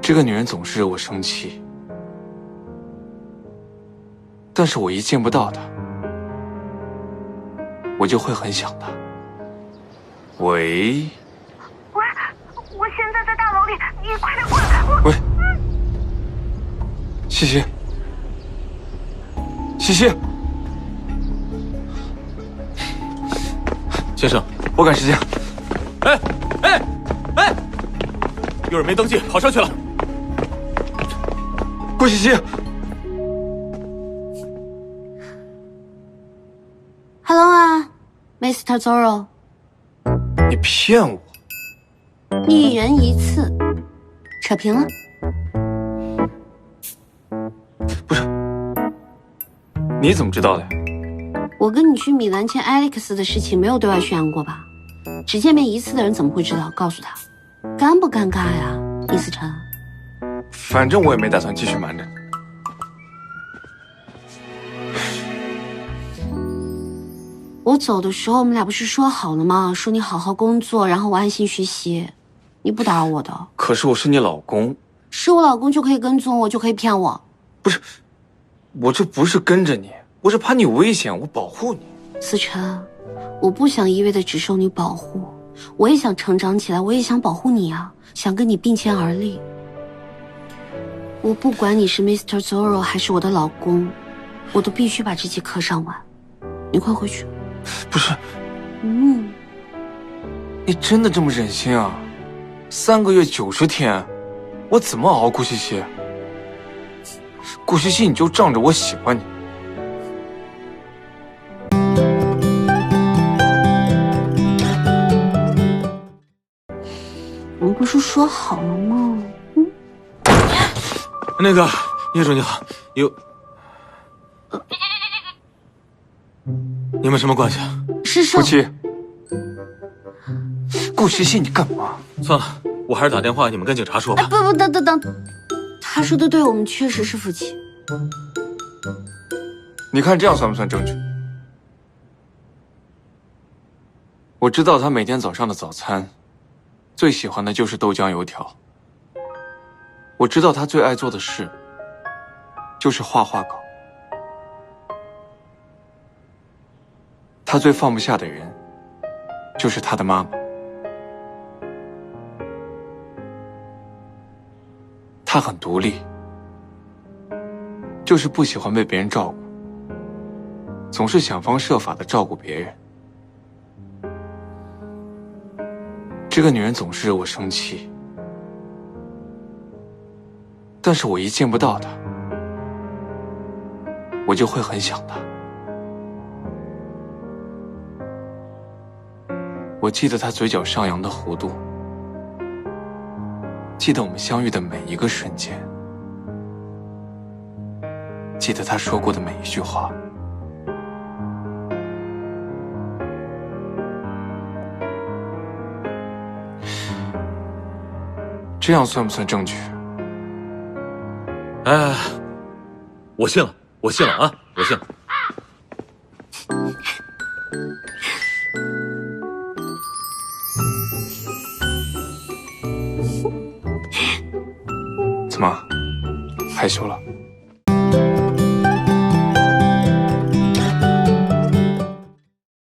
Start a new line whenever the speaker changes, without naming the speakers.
这个女人总是惹我生气，但是我一见不到她，我就会很想她。喂？
喂，我现在在大楼里，你快点过来！
喂，西西，西西，
先生，
我赶时间。
哎，有人没登记，跑上去了。
郭西西
，Hello 啊 ，Mr. Zorro。
你骗我！
一人一次，扯平了。
不是，你怎么知道的呀？
我跟你去米兰见 Alex 的事情没有对外宣扬过吧？只见面一次的人怎么会知道？告诉他，尴不尴尬呀，李思成？
反正我也没打算继续瞒着你。
我走的时候，我们俩不是说好了吗？说你好好工作，然后我安心学习，你不打扰我的。
可是我是你老公。
是我老公就可以跟踪我，就可以骗我？
不是，我这不是跟着你，我是怕你危险，我保护你。
思成，我不想一味的只受你保护，我也想成长起来，我也想保护你啊，想跟你并肩而立。我不管你是 Mr. Zorro 还是我的老公，我都必须把这节课上完。你快回去。
不是，你真的这么忍心啊？3个月90天，我怎么熬？顾西西，顾西西，你就仗着我喜欢你。
我们不是说好了吗？
那个业主你好，你们什么关系啊？
是
夫妻。顾西西，你干嘛？
算了，我还是打电话，你们跟警察说吧。
不，等，他说的对，我们确实是夫妻。
你看这样算不算证据？我知道他每天早上的早餐，最喜欢的就是豆浆油条。我知道他最爱做的事，就是画画稿。他最放不下的人，就是他的妈妈。他很独立，就是不喜欢被别人照顾，总是想方设法的照顾别人。这个女人总是惹我生气，但是我一见不到她，我就会很想她。我记得她嘴角上扬的弧度，记得我们相遇的每一个瞬间，记得她说过的每一句话。这样算不算证据？
哎，我信了啊，我信了。
怎么，害羞了？